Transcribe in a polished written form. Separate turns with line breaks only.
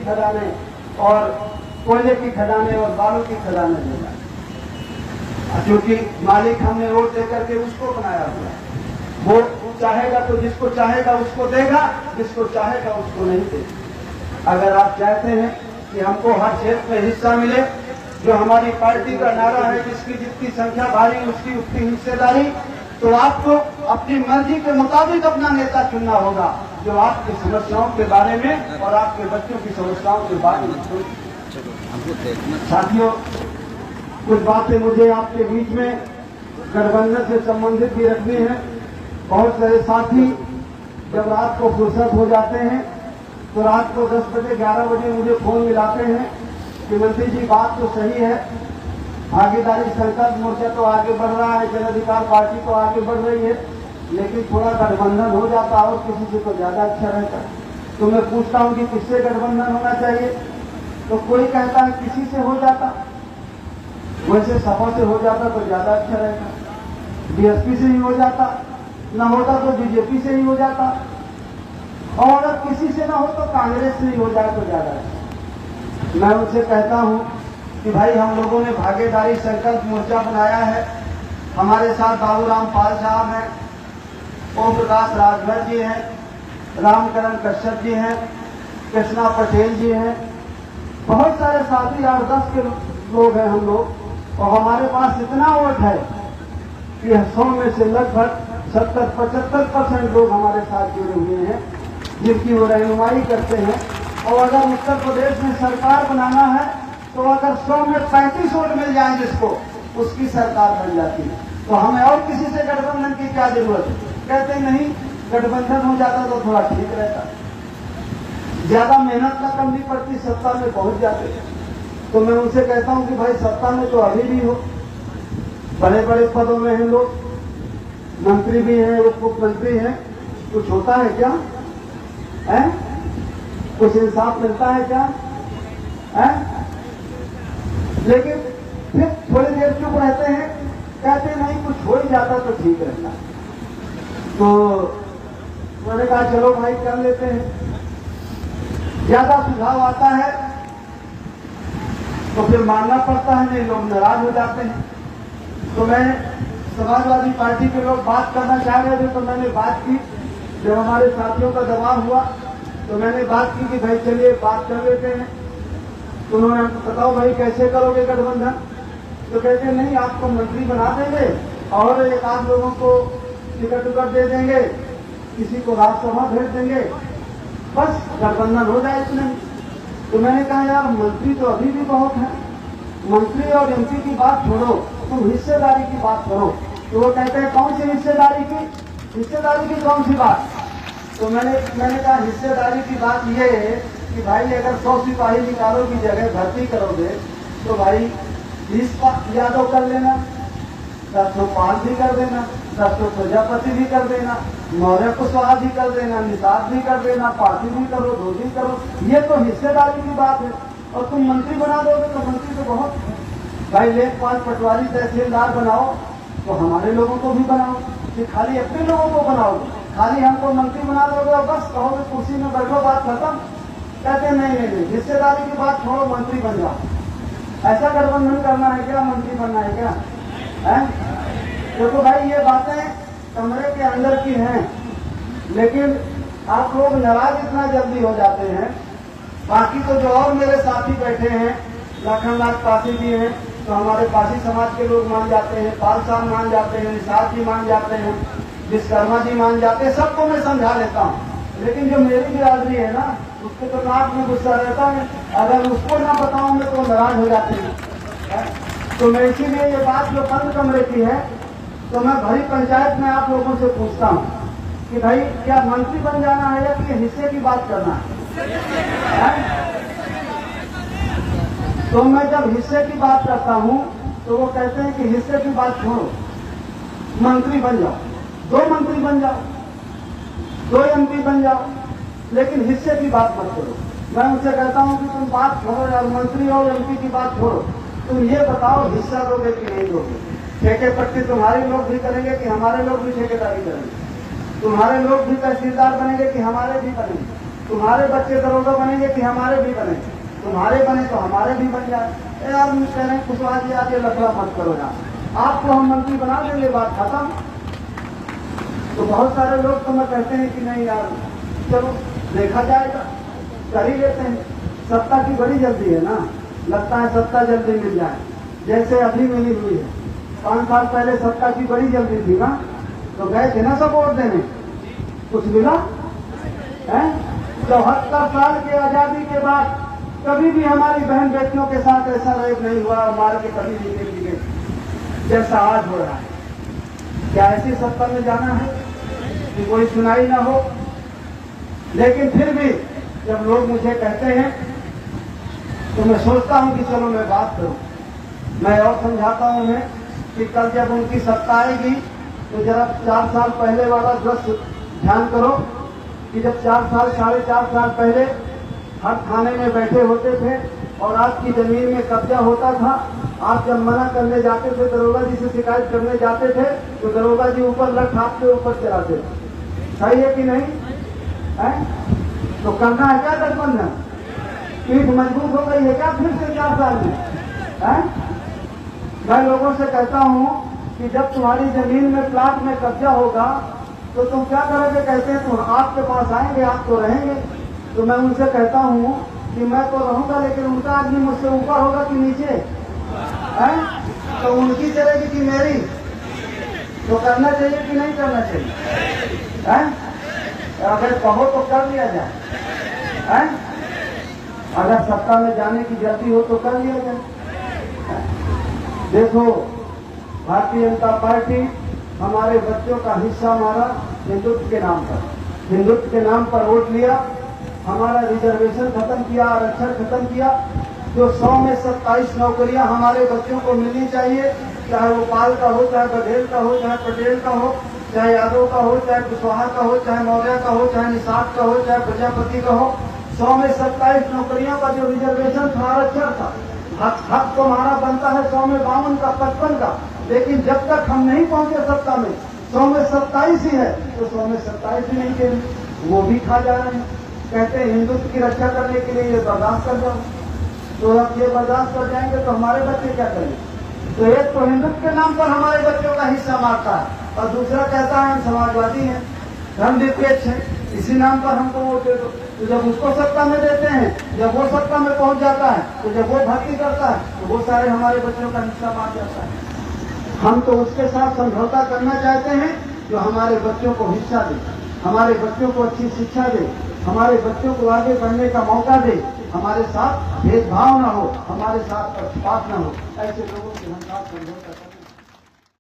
की खदानें और कोयले की खदानें और बालू की खदानें देगा, क्योंकि मालिक हमने वोट देकर के उसको बनाया हुआ है। वो चाहेगा तो जिसको चाहेगा उसको देगा, जिसको चाहेगा उसको नहीं देगा। अगर आप चाहते हैं कि हमको हर क्षेत्र में हिस्सा मिले, जो हमारी पार्टी का नारा है, जिसकी जितनी संख्या भारी उसकी उतनी हिस्सेदारी, तो आपको अपनी मर्जी के मुताबिक अपना नेता चुनना होगा, जो आपकी समस्याओं के बारे में और आपके बच्चों की समस्याओं के बारे में सोचे। साथियों, कुछ बातें मुझे आपके बीच में गठबंधन से संबंधित भी रखनी है। बहुत सारे साथी जब रात को फुर्सत हो जाते हैं तो रात को 10 बजे 11 बजे मुझे फोन मिलाते हैं कि मंत्री जी बात तो सही है, भागीदारी संकल्प मोर्चा तो आगे बढ़ रहा है, जन अधिकार पार्टी तो आगे बढ़ रही है, लेकिन थोड़ा गठबंधन हो जाता और किसी से तो ज्यादा अच्छा रहता। तो मैं पूछता हूं कि किससे गठबंधन होना चाहिए? तो कोई कहता है किसी से हो जाता, वैसे सपा से हो जाता तो ज्यादा अच्छा रहता, बीएसपी से ही हो जाता, न होता तो बीजेपी से ही हो जाता, और अगर किसी से ना हो तो कांग्रेस से ही हो जाए तो ज्यादा अच्छा। मैं उनसे कहता हूं कि भाई हम लोगों ने भागीदारी संकल्प मोर्चा बनाया है, हमारे साथ बाबूराम पाल साहब हैं, ओम प्रकाश राजभर जी हैं, रामकरण कश्यप जी हैं, कृष्णा पटेल जी हैं, बहुत सारे साथी 8-10 के लोग हैं हम लोग, और हमारे पास इतना वोट है कि 100 में से लगभग 70-75% लोग हमारे साथ जुड़े हुए हैं, जिनकी वो रहनुमाई करते हैं। और अगर उत्तर प्रदेश में सरकार बनाना है तो अगर 100 में 35 वोट मिल जाए जिसको, उसकी सरकार बन जाती है। तो हमें और किसी से गठबंधन की क्या जरूरत है? कहते नहीं, गठबंधन हो जाता तो थोड़ा ठीक रहता, ज्यादा मेहनत न करनी पड़ती, सत्ता में पहुंच जाते। तो मैं उनसे कहता हूं कि भाई सत्ता में तो अभी भी हो, बड़े बड़े पदों में हैं लोग, मंत्री भी हैं, उप मुख्यमंत्री हैं, कुछ होता है क्या? है कुछ इंसाफ मिलता है क्या? है? लेकिन फिर थोड़ी देर चुप रहते हैं, कहते नहीं कुछ हो ही जाता तो ठीक रहता। तो मैंने कहा चलो भाई कर लेते हैं। ज्यादा सुझाव आता है तो फिर मानना पड़ता है, नहीं लोग नाराज हो जाते हैं। तो मैं समाजवादी पार्टी के लोग बात करना चाह रहे थे तो मैंने बात की, जब हमारे साथियों का दबाव हुआ तो मैंने बात की कि भाई चलिए बात कर लेते हैं। तो उन्होंने हमको बताओ भाई कैसे करोगे गठबंधन? तो कहते नहीं आपको मंत्री बना देंगे और 1-8 लोगों को टिकट उकट दे देंगे, किसी को राज्यसभा भेज देंगे, बस गठबंधन हो जाए इतने। तो मैंने कहा यार मंत्री तो अभी भी बहुत है, मंत्री और एमपी की बात छोड़ो, तुम हिस्सेदारी की बात करो। तो वो कहते हैं कौन सी हिस्सेदारी की कौन सी बात? तो मैंने कहा हिस्सेदारी की बात ये है कि भाई अगर 100 सिपाही निकालो की जगह भर्ती करोगे तो भाई 20 यादव कर लेना, 10 पाल भी कर देना, 10 प्रजापति भी कर देना, मौर्य कुशवाहा भी कर देना, निषाद भी कर देना, पार्टी भी करो, धोती करो, ये तो हिस्सेदारी की बात है। और तुम मंत्री बना दोगे तो मंत्री तो बहुत भाई, लेखपाल पटवारी तहसीलदार बनाओ तो हमारे लोगों को भी बनाओ, कि खाली अपने लोगों को बनाओगे, खाली हमको मंत्री बना दोगे और बस कहोगे कुर्सी में बैठो बात खत्म। कहते नहीं, हिस्सेदारी की बात छोड़ो, मंत्री बन जाओ। ऐसा गठबंधन करना है क्या? मंत्री बनना है क्या? है? देखो भाई ये बातें कमरे के अंदर की हैं, लेकिन आप लोग नाराज इतना जल्दी हो जाते हैं। बाकी तो जो और मेरे साथी बैठे हैं, लखनलाल पासी जी हैं, तो हमारे पासी समाज के लोग मान जाते हैं, पाल साहब मान जाते हैं, निषाद जी मान जाते हैं, विश्वकर्मा जी मान जाते हैं, सबको मैं समझा लेता हूँ। लेकिन जो मेरी बिरादरी है ना, उसके तो नाक में गुस्सा रहता है, अगर उसको ना बताऊंगे तो नाराज हो जाते हैं। तो मैं इसीलिए ये बात जो बंद कमरे की है, तो मैं भरी पंचायत में आप लोगों से पूछता हूँ कि भाई क्या मंत्री बन जाना है या कि हिस्से की बात करना है? तो मैं जब हिस्से की बात करता हूँ तो वो कहते हैं कि हिस्से की बात छोड़ो, मंत्री बन जाओ, 2 मंत्री बन जाओ, 2 एमपी बन जाओ, लेकिन हिस्से की बात मत करो। मैं उनसे कहता हूँ कि तुम बात छोड़ो यार, मंत्री और एमपी की बात छोड़ो, तुम ये बताओ हिस्सा दोगे कि नहीं दोगे? ठेके पट्टी तुम्हारे लोग भी करेंगे कि हमारे लोग भी ठेकेदारी करेंगे? तुम्हारे लोग भी तहसीलदार बनेंगे कि हमारे भी बनेंगे? तुम्हारे बच्चे दरोगा बनेंगे कि हमारे भी बनेंगे? तुम्हारे बने तो हमारे भी बन जाए। यार कह रहे हैं कुशवाहा जी आके लफड़ा मत करो यार, आपको हम मंत्री बना देंगे, बात खत्म। तो बहुत सारे लोग तो मैं कहते हैं कि नहीं यार चलो देखा जाएगा, कर ही लेते हैं। सत्ता की बड़ी जल्दी है ना, लगता है सत्ता जल्दी मिल जाए, जैसे अभी मिली हुई है। 5 साल पहले सत्ता की बड़ी जल्दी थी ना, तो गए थे ना सब वोट देने, कुछ मिला है? 74 साल के आजादी के बाद कभी भी हमारी बहन बेटियों के साथ ऐसा रेप नहीं हुआ और मार के कभी नहीं देखी गई जैसा आज हो रहा है। क्या ऐसी सत्ता में जाना है कि कोई सुनाई ना हो? लेकिन फिर भी जब लोग मुझे कहते हैं तो मैं सोचता हूं कि चलो मैं बात करूं। मैं और समझाता हूं उन्हें कि कल जब उनकी सत्ता आएगी तो जरा 4 साल पहले वाला दृश्य ध्यान करो कि जब 4 साल 4.5 साल पहले हर थाने में बैठे होते थे और आपकी जमीन में कब्जा होता था। आप जब मना करने जाते थे, दरोगा जी से शिकायत करने जाते थे, तो दरोगा जी ऊपर लठ आपके ऊपर चलाते थे। सही है कि नहीं है? तो करना है क्या गठबंधन? पीठ मजबूत हो गई है क्या फिर से 4 साल में है? मैं लोगों से कहता हूं कि जब तुम्हारी जमीन में प्लाट में कब्जा होगा तो तुम क्या करोगे? कहते हैं तुम आपके पास आएंगे, आप तो रहेंगे। तो मैं उनसे कहता हूं कि मैं तो रहूंगा, लेकिन उनका आदमी मुझसे ऊपर होगा कि नीचे है? तो उनकी चलेगी कि मेरी? तो करना चाहिए कि नहीं करना चाहिए है? अगर कहो तो कर लिया जाए है? अगर सत्ता में जाने की जल्दी हो तो कर लिया जाए। देखो, भारतीय जनता पार्टी हमारे बच्चों का हिस्सा मारा हिंदुत्व के नाम पर, हिंदुत्व के नाम पर वोट लिया, हमारा रिजर्वेशन खत्म किया, आरक्षण खत्म किया। जो 100 में 27 नौकरियां हमारे बच्चों को मिलनी चाहिए, चाहे वो पाल का हो, चाहे बघेल का हो, चाहे पटेल का हो, चाहे यादव का हो, चाहे कुशवाहा का हो, चाहे मौर्य का हो, चाहे निषाद का हो, चाहे प्रजापति का हो, 100 में 27 नौकरियों का जो रिजर्वेशन था, आरक्षण था, हक तो हमारा बनता है 100 में 52 का, 55 का। लेकिन जब तक हम नहीं पहुंचे सत्ता में, 100 में 27 ही है, तो 100 में 27 ही नहीं के वो भी खा जा रहे हैं। कहते हैं हिंदुत्व की रक्षा करने के लिए ये बर्दाश्त कर जाओ। तो अब ये बर्दाश्त कर जाएंगे तो हमारे बच्चे क्या करेंगे? तो एक तो हिंदुत्व के नाम पर हमारे बच्चों का हिस्सा मारता है, और दूसरा कहता है हम समाजवादी हैं, धर्म निरपेक्ष है, इसी नाम पर हमको वोट दे दो। तो जब उसको सत्ता में देते हैं, जब वो सत्ता में पहुंच जाता है, तो जब वो भर्ती करता है तो वो सारे हमारे बच्चों का हिस्सा मार जाता है। हम तो उसके साथ समझौता करना चाहते हैं जो हमारे बच्चों को हिस्सा दे, हमारे बच्चों को अच्छी शिक्षा दे, हमारे बच्चों को आगे बढ़ने का मौका दे, हमारे साथ भेदभाव न हो, हमारे साथ पक्षपात न हो। ऐसे लोगों के हम साथ समझौता करते हैं।